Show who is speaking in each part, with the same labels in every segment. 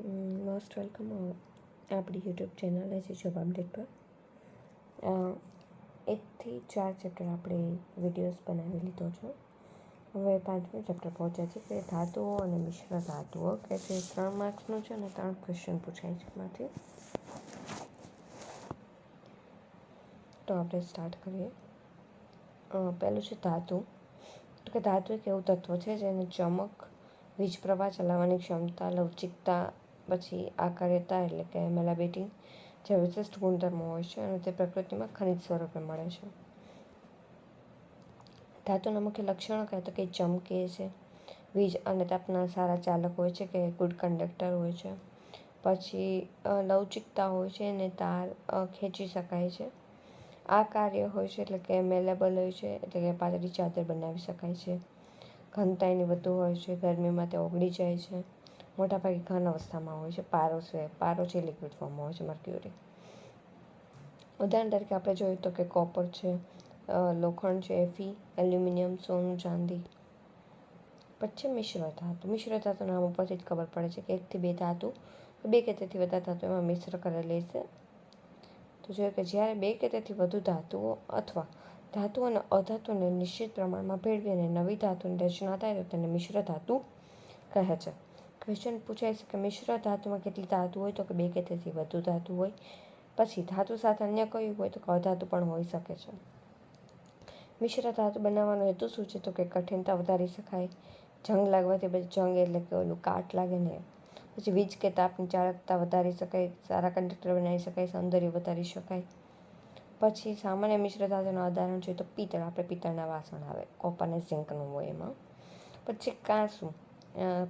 Speaker 1: Most welcome આપણી YouTube channel છે job update પર 1 થી 4 ચેપ્ટર આપણે વિડીયોઝ બનાવી લીધો છે. હવે 5મું ચેપ્ટર પહોંચ્યા છે કે ધાતુઓ અને મિશ્ર ધાતુઓ, કે જે 3 માર્ક્સનું છે અને 3 ક્વેશ્ચન પૂછાય છે એમાંથી. તો આપણે સ્ટાર્ટ કરીએ. પહેલું છે ધાતુ. તો કે ધાતુ એક એવું તત્વ છે જેને ચમક, વીજ પ્રવાહ ચલાવવાની ક્ષમતા, લવચિકતા, પછી આકાર્યતા એટલે કે મેલાબિલિટી જે વિશિષ્ટ ગુણધર્મો હોય છે અને તે પ્રકૃતિમાં ખનિજ સ્વરૂપે મળે છે. ધાતુના મુખ્ય લક્ષણો કહે તો કે ચમકે છે, વીજ અને તાપના સારા ચાલક હોય છે કે ગુડ કંડક્ટર હોય છે. પછી લવચિકતા હોય છે અને તાર ખેંચી શકાય છે. આ કાર્ય હોય છે એટલે કે મેલેબલ હોય છે, એટલે કે પાતળી ચાદર બનાવી શકાય છે. ઘનતા એની વધુ હોય છે, ગરમીમાં તે ઓગળી જાય છે. મોટાભાગે ઘન અવસ્થામાં હોય છે. પારો છે લિક્વિડ ફોર્મમાં હોય છે, મર્ક્યુરી. ઉદાહરણ તરીકે આપણે જોઈએ તો કે કોપર છે, લોખંડ છે, Fe, એલ્યુમિનિયમ, સોનું, ચાંદી. પછી મિશ્ર ધાતુ. મિશ્ર ધાતુ નામ ઉપરથી જ ખબર પડે છે કે 1 થી 2 ધાતુ, 2 કે તેથી વધારે ધાતુ એમાં મિશ્ર કરેલી છે. તો જોઈએ કે જ્યારે 2 કે તેથી વધુ ધાતુઓ અથવા ધાતુ અને અધાતુને નિશ્ચિત પ્રમાણમાં ભેળવી અને નવી ધાતુની રચના થાય તો તેને મિશ્ર ધાતુ કહે છે. ક્વેશ્ચન પૂછાય છે કે મિશ્ર ધાતુમાં કેટલી ધાતુ હોય, તો કે 2 કે તેથી વધુ ધાતુ હોય. પછી ધાતુ સાથે અન્ય કયું હોય, તો કે અધાતુ પણ હોઈ શકે છે. મિશ્ર ધાતુ બનાવવાનો હેતુ શું છે, તો કે કઠિનતા વધારી શકાય, જંગ લાગવાથી પછી જંગ એટલે કે ઓલું કાટ લાગે ને. પછી વીજ કે તાપની ચાલકતા વધારી શકાય, સારા કંડક્ટર બનાવી શકાય, સૌંદર્ય વધારી શકાય. પછી સામાન્ય મિશ્ર ધાતુના ઉદાહરણ જોઈએ તો પિત્તળ, આપણે પિત્તળના વાસણ આવે, કોપર અને ઝિંકનું હોય એમાં. પછી કાંસું,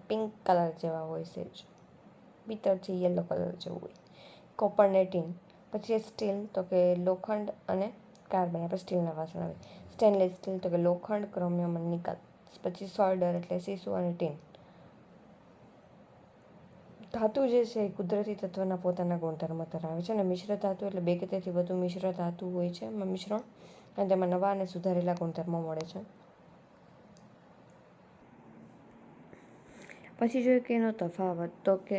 Speaker 1: પિંક કલર જેવા હોય છે, પિત્તળ છે યલો કલર જેવું હોય. કોપર ને ટીન. પછી સ્ટીલ, તો કે લોખંડ અને કાર્બન, આપણે સ્ટીલના વાસણ આવે. સ્ટેનલેસ સ્ટીલ, તો કે લોખંડ, ક્રોમિયમ અને નિકલ. પછી સોલ્ડર એટલે સીસું અને ટીન. ધાતુ જે છે એ કુદરતી તત્વના પોતાના ગુણધર્મો ધરાવે છે અને મિશ્ર ધાતુ એટલે 2 કે તેથી વધુ મિશ્ર ધાતુ હોય છે એમાં મિશ્રણ, અને તેમાં નવા અને સુધારેલા ગુણધર્મો મળે છે. પછી જોઈએ કે એનો તફાવત, તો કે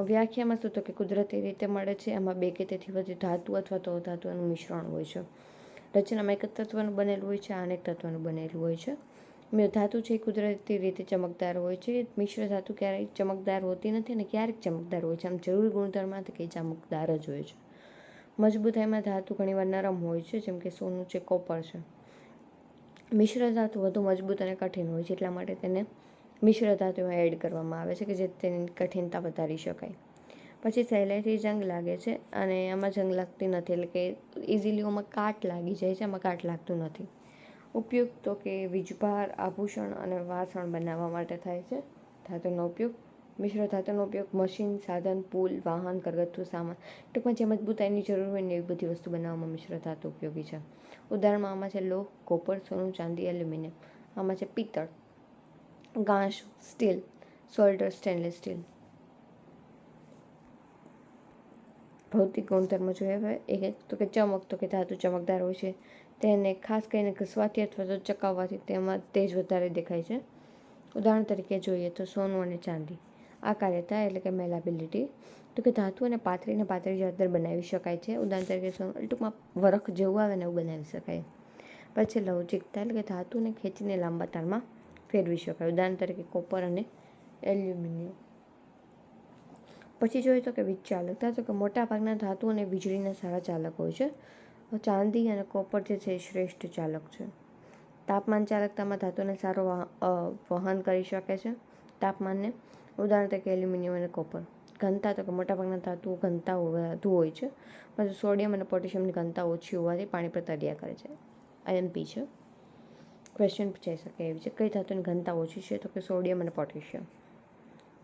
Speaker 1: વ્યાખ્યામાં શું, તો કે કુદરતી રીતે મળે છે. એમાં 2 કે તેથી વધુ ધાતુ અથવા તો અધાતુનું મિશ્રણ હોય છે. રચનામાં એક જ તત્વનું બનેલું હોય છે, આ અનેક તત્વનું બનેલું હોય છે. ધાતુ છે એ કુદરતી રીતે ચમકદાર હોય છે. મિશ્ર ધાતુ ક્યારેય ચમકદાર હોતી નથી અને ક્યારેક ચમકદાર હોય છે. આમ જરૂરી ગુણધર્મમાંથી કે ચમકદાર જ હોય છે. મજબૂતાઈમાં ધાતુ ઘણીવાર નરમ હોય છે, જેમ કે સોનું છે, કોપર છે. મિશ્ર ધાતુ વધુ મજબૂત અને કઠિન હોય છે, એટલા માટે તેને મિશ્ર ધાતુમાં એડ કરવામાં આવે છે કે જે તેની કઠિનતા વધારી શકાય. પછી સહેલાઈથી જંગ લાગે છે અને આમાં જંગ લાગતી નથી, એટલે કે ઇઝીલી આમાં કાટ લાગી જાય છે, આમાં કાટ લાગતું નથી. ઉપયોગ, તો કે વીજભાર, આભૂષણ અને વાસણ બનાવવા માટે થાય છે. ધાતુનો ઉપયોગ. મિશ્ર ધાતુનો ઉપયોગ મશીન, સાધન, પુલ, વાહન, ઘરગથ્થુ સામાન, ટૂંકમાં જે મજબૂતાઈની જરૂર હોય ને એવી બધી વસ્તુ બનાવવામાં મિશ્ર ધાતુ ઉપયોગી છે. ઉદાહરણમાં આમાં છે લોહ, કોપર, સોનું, ચાંદી, એલ્યુમિનિયમ. આમાં છે પિત્તળ, કાંસ, સ્ટીલ, સોલ્ડર, સ્ટેનલેસ સ્ટીલ. ભૌતિક ગુણધર્મો જોઈએ હવે એક તો કે ચમક, તો કે ધાતુ ચમકદાર હોય છે. તેને ખાસ કરીને ઘસવાથી અથવા તો ચકાવવાથી તેમાં તેજ વધારે દેખાય છે. ઉદાહરણ તરીકે જોઈએ તો સોનું અને ચાંદી. આકાર્યતા એટલે કે મેલાબિલિટી, તો કે ધાતુ અને પાતળી ચાદર બનાવી શકાય છે. ઉદાહરણ તરીકે ટૂંકમાં વરખ જેવું આવે ને એવું બનાવી શકાય. પછી લવચિકતા એટલે કે ધાતુને ખેંચીને લાંબા તારમાં ફેરવી શકાય. ઉદાહરણ તરીકે કોપર અને એલ્યુમિનિયમ. પછી જોઈએ તો કે વીજ ચાલકતા, તો કે મોટાભાગના ધાતુ અને વીજળીના સારા ચાલક હોય છે. ચાંદી અને કોપર જે છે એ શ્રેષ્ઠ ચાલક છે. તાપમાન ચાલકતામાં ધાતુને સારો વહન કરી શકે છે તાપમાનને. ઉદાહરણ તરીકે એલ્યુમિનિયમ અને કોપર. ઘનતા, તો કે મોટાભાગના ધાતુઓ ઘનતા વધુ હોય છે. પછી સોડિયમ અને પોટેશિયમની ઘનતા ઓછી હોવાથી પાણી પ્રતિક્રિયા કરે છે. IMP છે. ક્વેશ્ચન પૂછાઈ શકે એવી છે, કઈ ધાતુની ઘનતા ઓછી છે, તો કે સોડિયમ અને પોટેશિયમ.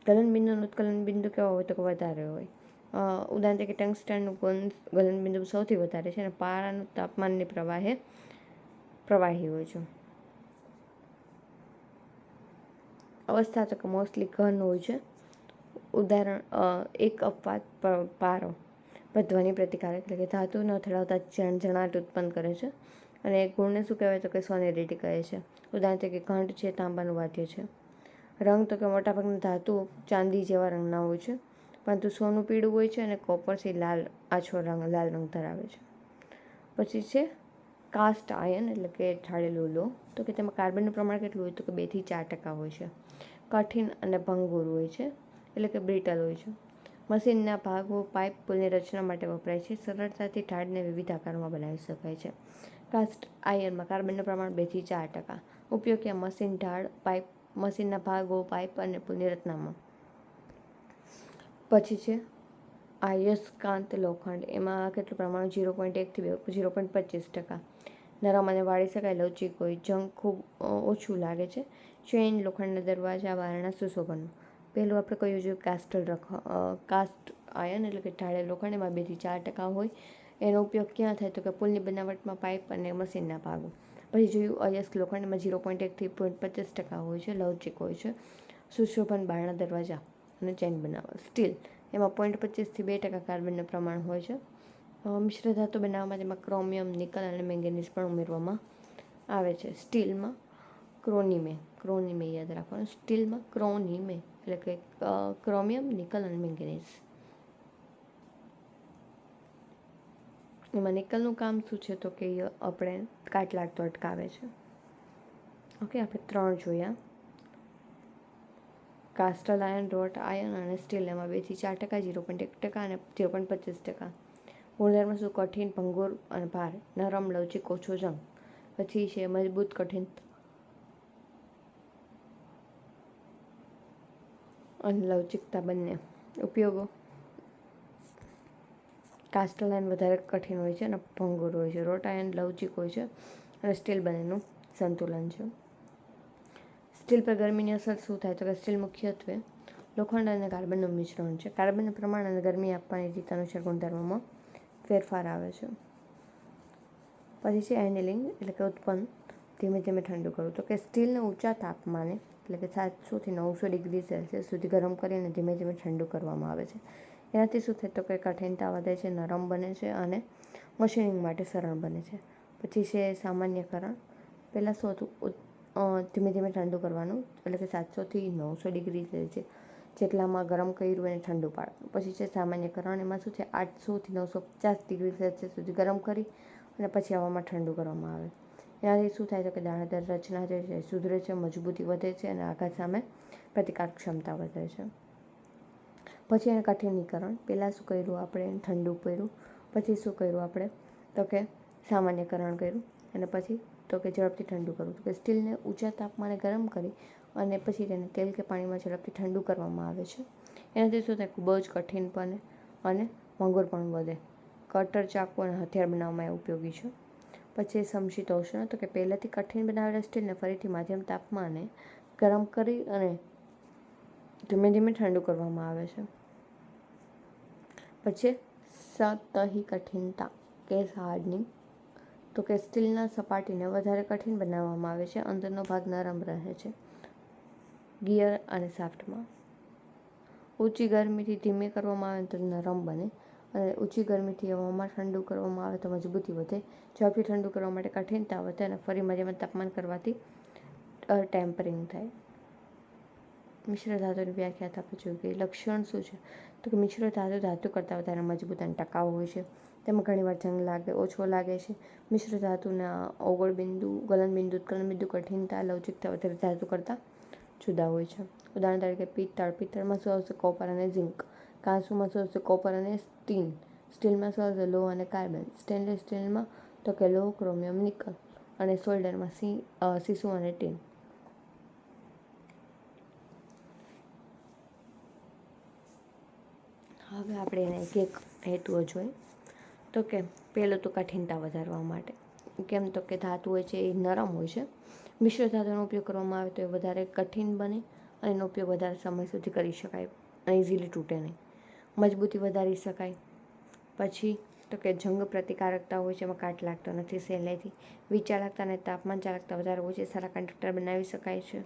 Speaker 1: ગલનબિંદુ અને ઉત્કલનબિંદુ કેવા હોય, તો કે વધારે હોય. ઉદાહરણ તરીકે ટંગસ્ટનનું ગલનબિંદુ સૌથી વધારે છે અને પારાનું તાપમાનની પ્રવાહી હોય છે. અવસ્થા, તો કે મોસ્ટલી ઘન હોય છે. ઉદાહરણ એક અપવાદ પારો ધ્વનિ પ્રતિકાર, એટલે કે ધાતુને અથડાવતા ઝણઝણાટ ઉત્પન્ન કરે છે. અને એક ગુણને શું કહેવાય, તો કે સોનેરિટી કહે છે. ઉદાહરણ તરીકે ઘંટ છે, તાંબાનું વાદ્ય છે. રંગ, તો કે મોટાભાગના ધાતુ ચાંદી જેવા રંગના હોય છે. પરંતુ સોનું પીળું હોય છે અને કોપરથી આછો લાલ રંગ ધરાવે છે. પછી છે કાસ્ટ આયર્ન એટલે કે ઢાળેલો લોહ. તો કે તેમાં કાર્બનનું પ્રમાણ કેટલું હોય તો કે 2 થી 4% હોય છે. કઠિન અને ભંગુર હોય છે એટલે કે બ્રિટલ હોય છે. મશીનના ભાગો પાઇપ પુલની રચના માટે વપરાય છે. સરળતાથી ઢાળને વિવિધ આકારોમાં બનાવી શકાય છે. કાસ્ટ આયર્નમાં કાર્બનનું પ્રમાણ 2 થી 4%. ઉપયોગી મશીન ઢાળ પાઇપ મશીનના ભાગો પાઇપ અને પુલની રચનામાં. પછી છે અયસ્કાંત લોખંડ. એમાં કેટલું પ્રમાણ 0.1 થી 0.25%. નરમ અને વાળી શકાય, લવચીક હોય, જંગ ખૂબ ઓછું લાગે છે. ચેઇન લોખંડના દરવાજા બારણા સુશોભન. પહેલું આપણે કહ્યું છે કાસ્ટ આયર્ન એટલે કે ઢાળેલું લોખંડ. એમાં 2 થી 4% હોય. એનો ઉપયોગ ક્યાં થાય તો કે પુલની બનાવટમાં, પાઇપ અને મશીનના ભાગો. પછી જોયું અયસ્ક લોખંડ. એમાં 0.1 થી 0.25% હોય છે, લવચીક હોય છે, સુશોભન બારણા દરવાજા અને ચેઇન બનાવવા. સ્ટીલ એમાં 0.25 થી 2% કાર્બનનું પ્રમાણ હોય છે. મિશ્ર ધાતુ બનાવવામાં તેમાં ક્રોમિયમ, નિકલ અને મેંગેનીઝ પણ ઉમેરવામાં આવે છે. સ્ટીલમાં ક્રોનિમે યાદ રાખવાનું. સ્ટીલમાં ક્રોનિમે એટલે કે ક્રોમિયમ, નિકલ અને મેંગેનીઝ. એમાં નિકલનું કામ શું છે તો કે આપણે કાટ લાગતો અટકાવે છે. ઓકે, આપણે 3 જોયા. કાસ્ટલ આયર્ન, રોટ આયર્ન અને સ્ટીલ. એમાં 2 થી 4%, 0.1% અને 0.25%. ગુણધર્મ શું? કઠિન, ભંગુર અને ભાર, નરમ, લવચીક, ઓછો જંગ. પછી છે મજબૂત, કઠિન અને લવચીકતા બંને. ઉપયોગો કાસ્ટલ આયર્ન વધારે કઠિન હોય છે અને ભંગુર હોય છે. રોટ આયર્ન લવચીક હોય છે અને સ્ટીલ બંનેનું સંતુલન છે. સ્ટીલ પર ગરમીની અસર શું થાય તો કે સ્ટીલ મુખ્યત્વે લોખંડ અને કાર્બનનું મિશ્રણ છે. કાર્બનનું પ્રમાણ અને ગરમી આપવાની રીત અનુસાર ગુણધર્મમાં ફેરફાર આવે છે. પછી છે એનિલિંગ એટલે કે ઉત્પન્ન, ધીમે ધીમે ઠંડુ કરવું. તો કે સ્ટીલને ઊંચા તાપમાને એટલે કે 700 થી 900 ડિગ્રી સેલ્સિયસ સુધી ગરમ કરીને ધીમે ધીમે ઠંડુ કરવામાં આવે છે. એનાથી શું થાય તો કે કઠિનતા વધે છે, નરમ બને છે અને મશીનિંગ માટે સરળ બને છે. પછી છે સામાન્યકરણ. પહેલાં શું હતું? ધીમે ધીમે ઠંડુ કરવાનું એટલે કે 700 થી 900 ડિગ્રી સેલ્સિયસ જેટલામાં ગરમ કર્યું એને ઠંડુ પાડવાનું. પછી છે સામાન્યકરણ. એમાં શું છે 800 થી 950 ડિગ્રી સેલ્સિયસ સુધી ગરમ કરી અને પછી હવામાં ઠંડુ કરવામાં આવે. એનાથી શું થાય તો કે દાણેદાર રચના જે છે સુધરે છે, મજબૂતી વધે છે અને આઘાત સામે પ્રતિકાર ક્ષમતા વધે છે. પછી એને કઠિનીકરણ. પહેલાં શું કર્યું આપણે? ઠંડુ કર્યું. પછી શું કર્યું આપણે તો કે સામાન્યકરણ કર્યું અને પછી તો કે ઝડપથી ઠંડુ કરવું. તો કે સ્ટીલને ઊંચા તાપમાને ગરમ કરી અને પછી તેને તેલ કે પાણીમાં ઝડપથી ઠંડુ કરવામાં આવે છે. એનાથી શું થાય? ખૂબ જ કઠિન બને અને ભંગુર પણ વધે. કટર, ચાકુ અને હથિયાર બનાવવામાં એ ઉપયોગી છે. પછી સમશીતોષ્ણ. તો કે પહેલાંથી કઠિન બનાવેલા સ્ટીલને ફરીથી માધ્યમ તાપમાને ગરમ કરી અને ધીમે ધીમે ઠંડુ કરવામાં આવે છે. પછી સતહી કઠિનતા કેસ હાર્ડનિંગ. તો કે સ્ટીલના સપાટીને વધારે કઠિન બનાવવામાં આવે છે. અંદરનો ભાગ નરમ રહે છે. ગિયર અને શાફ્ટમાં ઊંચી ગરમીથી ધીમે કરવામાં આવે તો નરમ બને અને ઊંચી ગરમીથી હવામાં ઠંડુ કરવામાં આવે તો મજબૂતી વધે. ઝડપથી ઠંડુ કરવા માટે કઠિનતા વધે અને ફરી મધ્યમ તાપમાન કરવાથી ટેમ્પરિંગ થાય. મિશ્ર ધાતુની વ્યાખ્યા આપણે જોઈ ગઈ. લક્ષણ શું છે તો કે મિશ્ર ધાતુ કરતાં વધારે મજબૂત અને ટકાઉ હોય છે. તેમાં ઘણીવાર જંગ ઓછો લાગે છે. મિશ્ર ધાતુના ઓગળ બિંદુ, ગલનબિંદુ, ઉત્કલનબિંદુ, કઠિનતા, લવચીકતા વધારે ધાતુ કરતાં જુદા હોય છે. ઉદાહરણ તરીકે પિત્તળ. પિત્તળમાં શું આવશે? કોપર અને ઝિંક. કાંસુમાં શું આવશે? કોપર અને ટીન. સ્ટીલમાં શું આવશે? લોહ અને કાર્બન. સ્ટેનલેસ સ્ટીલમાં તો કે લોહ, ક્રોમિયમ, નિકલ અને સોલ્ડરમાં સીસું અને ટીન. હવે આપણે એને એક હેતુઓ જોઈએ. તો કે પહેલું તો કઠિનતા વધારવા માટે. કેમ તો કે ધાતુ હોય છે એ નરમ હોય છે. મિશ્ર ધાતુનો ઉપયોગ કરવામાં આવે તો એ વધારે કઠિન બને અને એનો ઉપયોગ વધારે સમય સુધી કરી શકાય અને ઇઝીલી તૂટે નહીં. મજબૂતી વધારી શકાય. પછી તો કે જંગ પ્રતિકારકતા હોય છે, એમાં કાટ લાગતો નથી સહેલાઈથી. વીજ ચાલકતા અને તાપમાન ચાલકતા વધારે હોય છે, સારા કંડક્ટર બનાવી શકાય છે.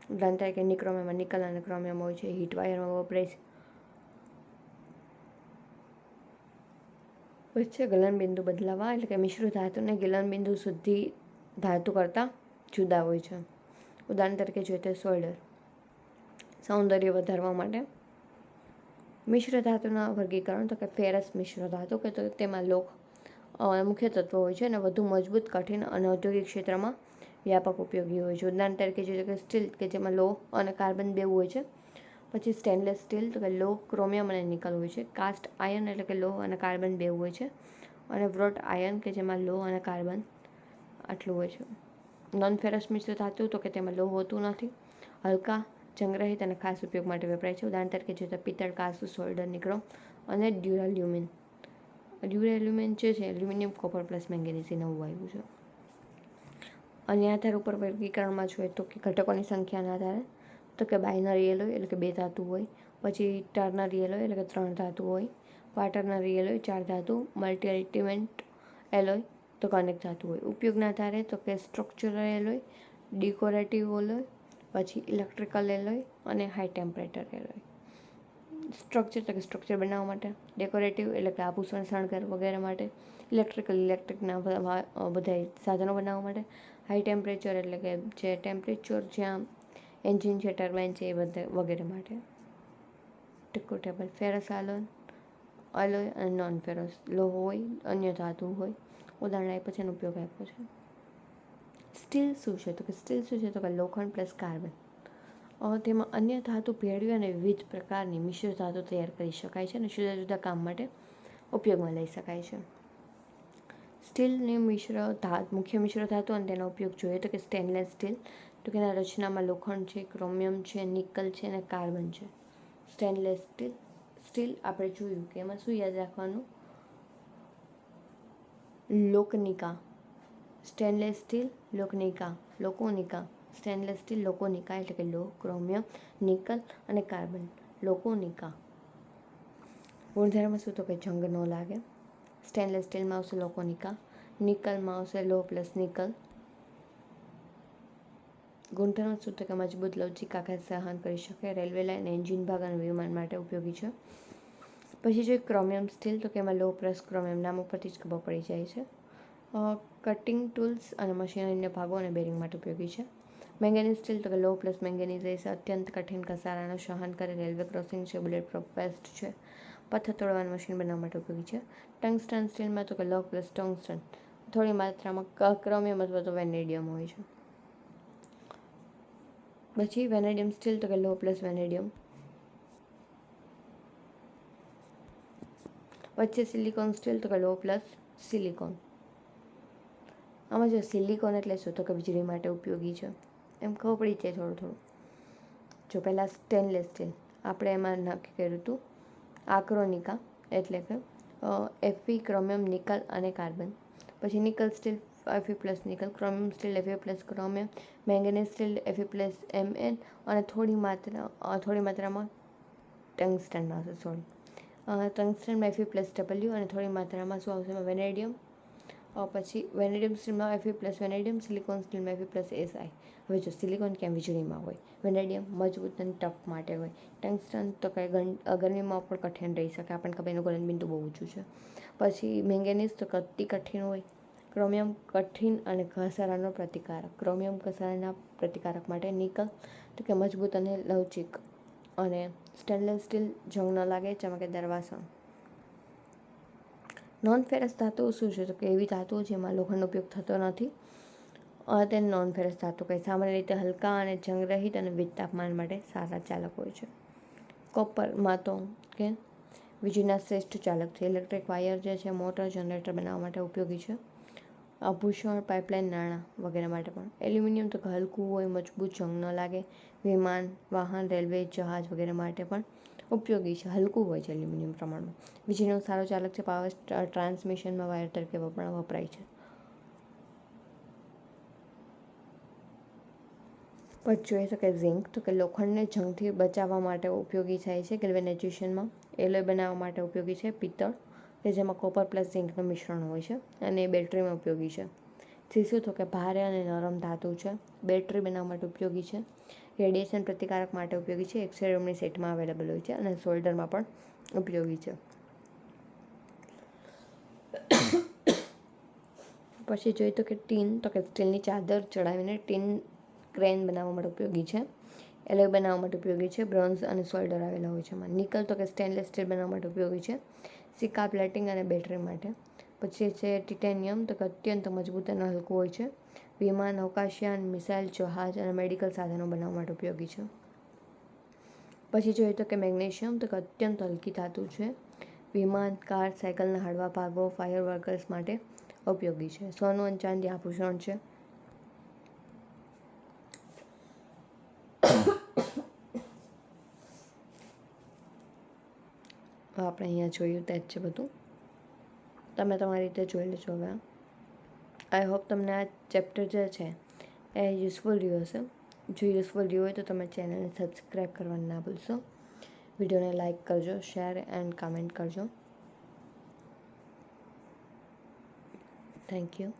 Speaker 1: ઉદાહરણ તરીકે નિક્રોમમાં નિકલ અને ક્રોમિયમ હોય છે. હીટ વાયરમાં વપરાય છે. પછી ગલનબિંદુ બદલાવા એટલે કે મિશ્ર ધાતુને ગલનબિંદુ સુધી ધાતુ કરતાં જુદા હોય છે. ઉદાહરણ તરીકે જોઈએ તો સોલ્ડર. સૌંદર્ય વધારવા માટે મિશ્ર ધાતુના વર્ગીકરણ તો કે ફેરસ મિશ્ર ધાતુ કે તો તેમાં લોહ મુખ્ય તત્વ હોય છે અને વધુ મજબૂત, કઠિન અને ઔદ્યોગિક ક્ષેત્રમાં વ્યાપક ઉપયોગી હોય છે. ઉદાહરણ તરીકે જોઈએ કે સ્ટીલ કે જેમાં લોહ અને કાર્બન બેવ હોય છે. પછી સ્ટેનલેસ સ્ટીલ તો કે લોહ, ક્રોમિયમ અને નિકલ હોય છે. કાસ્ટ આયર્ન એટલે કે લોહ અને કાર્બન બેવ હોય છે. અને વ્રોટ આયર્ન કે જેમાં લોહ અને કાર્બન આટલું હોય છે. નોન ફેરસ મિશ્ર ધાતુ તો કે તેમાં લોહ હોતું નથી, હલકા, જંગરહિત અને ખાસ ઉપયોગ માટે વપરાય છે. ઉદાહરણ તરીકે જોઈએ તો પિત્તળ, કાંસુ, સોલ્ડર, નિક્રોમ અને ડ્યુરાલ્યુમિન. ડ્યુરાલ્યુમિન જે છે એલ્યુમિનિયમ, કોપર પ્લસ મેંગેનીઝ નવું આવ્યું છે. અન્ય આધાર ઉપર વર્ગીકરણમાં જોઈએ તો કે ઘટકોની સંખ્યાના આધારે તો કે બાઇનરી એલોય એટલે કે 2 ધાતુ હોય, પછી ટર્નરી એલોય એટલે કે 3 ધાતુ હોય, ક્વાટર્નરી એલોય 4 ધાતુ, મલ્ટી એલિમેન્ટ એલોય તો કે અનેક ધાતુ હોય. ઉપયોગના આધારે તો કે સ્ટ્રક્ચરલ એલોય, ડેકોરેટિવ એલોય, પછી ઇલેક્ટ્રિકલ એલોય અને હાઈ ટેમ્પરેચર એલોય. સ્ટ્રક્ચર તો કે સ્ટ્રક્ચર બનાવવા માટે, ડેકોરેટિવ એટલે કે આભૂષણ, શણગાર વગેરે માટે, ઇલેક્ટ્રિકના બધા સાધનો બનાવવા માટે, હાઈ ટેમ્પરેચર એટલે કે જે ટેમ્પરેચર જ્યાં એન્જિન છે, ટર્બાઇન છે એ બધા વગેરે માટે. ટેબલ ફેરસ એલોય અને નોન ફેરસ લોહ હોય, અન્ય ધાતુ હોય. ઉદાહરણ આપ્યું છે અને ઉપયોગ આપ્યો છે. સ્ટીલ શું છે તો કે સ્ટીલ શું છે તો કે લોખંડ પ્લસ કાર્બન. તેમાં અન્ય ધાતુ ભેળવી અને વિવિધ પ્રકારની મિશ્ર ધાતુ તૈયાર કરી શકાય છે અને જુદા જુદા કામ માટે ઉપયોગમાં લઈ શકાય છે. સ્ટીલની મુખ્ય મિશ્ર ધાતુ અને તેનો ઉપયોગ જોઈએ તો કે સ્ટેનલેસ સ્ટીલ તો કે એના રચનામાં લોખંડ છે, ક્રોમિયમ છે, નિકલ છે અને કાર્બન છે. સ્ટેનલેસ સ્ટીલ આપણે જોયું કે એમાં શું યાદ રાખવાનું, લોકનિકા. સ્ટેનલેસ સ્ટીલ લોકોનિકા. સ્ટેનલેસ સ્ટીલ લોકોનિકા એટલે કે લોહ, ક્રોમિયમ, નિકલ અને કાર્બન. લોકોનિકા. ગુણધર્મ શું તો કે જંગ ન લાગે. સ્ટેનલેસ સ્ટીલમાં આવશે લોકોનિકા, નિકલમાં આવશે લોહ પ્લસ નિકલ. ગુણધર્મ શું તો કે મજબૂત, લવચીક, આઘાત સહન કરી શકે, રેલવે લાઇન, એન્જિન ભાગ અને વિમાન માટે ઉપયોગી છે. પછી જોઈએ ક્રોમિયમ સ્ટીલ તો કે એમાં લોહ પ્લસ ક્રોમિયમ નામ ઉપરથી જ ખબર પડી જાય છે. કટિંગ ટૂલ્સ અને મશીનરીના ભાગો અને બેરિંગ માટે ઉપયોગી છે. મેંગેનીઝ સ્ટીલ તો કે લોહ પ્લસ મેંગેનીઝ રહેશે, અત્યંત કઠિન ઘસારાનો સહન કરે, રેલવે ક્રોસિંગ છે, બુલેટ પ્રૂફ વેસ્ટ છે, પથ્થર તોડવાનું મશીન બનાવવા માટે ઉપયોગી છે. ટંગસ્ટન સ્ટીલમાં તો કે લોહ પ્લસ ટંગસ્ટન થોડી માત્રામાં ક્રોમિયમ અથવા તો વેનેડિયમ હોય છે. પછી વેનેડિયમ સ્ટીલ તો કે લોહ પ્લસ વેનેડિયમ. વચ્ચે સિલિકોન સ્ટીલ તો કે લોહ પ્લસ સિલિકોન. આમાં જો સિલિકોન એટલે શું તો કે વીજળી માટે ઉપયોગી છે, એમ ખબર પડી જાય થોડું થોડું. જો પહેલાં સ્ટેનલેસ સ્ટીલ આપણે એમાં નક્કી કર્યું હતું આક્રોનિકા એટલે કે Fe, ક્રોમિયમ, નિકલ અને કાર્બન. પછી nickel steel Fe plus nickel, chromium steel Fe plus chromium, manganese steel Fe plus Mn અને થોડી માત્રામાં ટંગસ્ટનમાં આવશે. ટંગસ્ટનમાં Fe પ્લસ W અને થોડી માત્રામાં શું આવશે વેનેડિયમ. પછી વેનેડિયમ સ્ટીલમાં Fe પ્લસ વેનેડિયમ, સિલિકોન સ્ટીલમાં Fe પ્લસ Si. હવે જો સિલિકોન ક્યાં વીજળીમાં હોય, વેનેડિયમ મજબૂત અને ટફ માટે હોય, ટંગસ્ટન તો કંઈ ગરમીમાં પણ કઠિન રહી શકે, આપણને ખબર એનું ગલનબિંદુ બહુ ઊંચું છે. પછી મેંગેનીઝ તો અતિ કઠિન હોય, ક્રોમિયમ કઠિન અને ઘસારાનો પ્રતિકારક, ક્રોમિયમ ઘસારાના પ્રતિકારક માટે, નિકલ તો કે મજબૂત અને લવચીક, અને સ્ટેનલેસ સ્ટીલ જંગ ન લાગે, ચમકેદાર વાસણ. નોન ફેરસ ધાતુઓ શું છે તો કે એવી ધાતુઓ જેમાં લોખંડનો ઉપયોગ થતો નથી, તેને નોન ફેરસ ધાતુ કહે. સામાન્ય રીતે હલકા અને જંગરહિત અને વિવિધ તાપમાન માટે સારા ચાલક હોય છે. કોપરમાં તો કે વીજળીના શ્રેષ્ઠ ચાલક છે. ઇલેક્ટ્રિક વાયર જે છે મોટર, જનરેટર બનાવવા માટે ઉપયોગી છે. આભૂષણ, પાઇપલાઇન, નાણાં વગેરે માટે પણ. એલ્યુમિનિયમ તો કે હલકું હોય, મજબૂત, જંગ ન લાગે, વિમાન, વાહન, રેલવે, જહાજ વગેરે માટે પણ ઉપયોગી છે. હલકું હોય છે એલ્યુમિનિયમ પ્રમાણમાં. વીજળીનો સારો ચાલક છે, પાવર ટ્રાન્સમિશનમાં વાયર તરીકે વપરાય છે. પછી જોઈએ તો કે ઝિંક તો કે લોખંડને જંગથી બચાવવા માટે ઉપયોગી થાય છે. ગેલ્વેનાઇઝેશનમાં એલોય બનાવવા માટે ઉપયોગી છે. પિત્તળ કે જેમાં કોપર પ્લસ ઝિંકનું મિશ્રણ હોય છે અને એ બેટરીમાં ઉપયોગી છે. સીસું તો કે ભારે અને નરમ ધાતુ છે, બેટરી બનાવવા માટે ઉપયોગી છે. રેડિયેશન પ્રતિકારક માટે ઉપયોગી છે, એક્સેરોમની સેટમાં અવેલેબલ હોય છે અને સોલ્ડરમાં પણ ઉપયોગી છે. પછી જોઈએ તો કે ટીન તો કે સ્ટીલની ચાદર ચડાવીને ટીન ક્રેન બનાવવા માટે ઉપયોગી છે. એલોય બનાવવા માટે ઉપયોગી છે. બ્રોન્ઝ અને સોલ્ડર આવેલા હોય છે એમાં. નિકલ તો કે સ્ટેનલેસ સ્ટીલ બનાવવા માટે ઉપયોગી છે. સિક્કા પ્લેટિંગ અને બેટરી માટે. પછી છે ટિટેનિયમ, તો કે અત્યંત મજબૂત અને હલકું હોય છે. વિમાન, અવકાશયાન, મિસાઇલ, જહાજ અને મેડિકલ સાધનો બનાવવા માટે ઉપયોગી છે. પછી જોઈએ તો કે મેગ્નેશિયમ, તો કે અત્યંત હલકી ધાતુ છે. વિમાન, કાર, સાયકલના હળવા ભાગો, ફાયર વર્કર્સ માટે ઉપયોગી છે. સોનું અને ચાંદી આભૂષણ છે. આપણે અહીંયા જોયું તે જ છે બધું. તમે તમારી રીતે જોઈ લેજો હવે. આઈ હોપ તમને આ ચેપ્ટર જે છે એ યુઝફુલ રહ્યું હશે. જો યુઝફુલ રહ્યું હોય તો તમે ચેનલને સબસ્ક્રાઈબ કરવાનું ના ભૂલશો. વિડીયોને લાઇક કરજો, શેર એન્ડ કમેન્ટ કરજો. Thank you.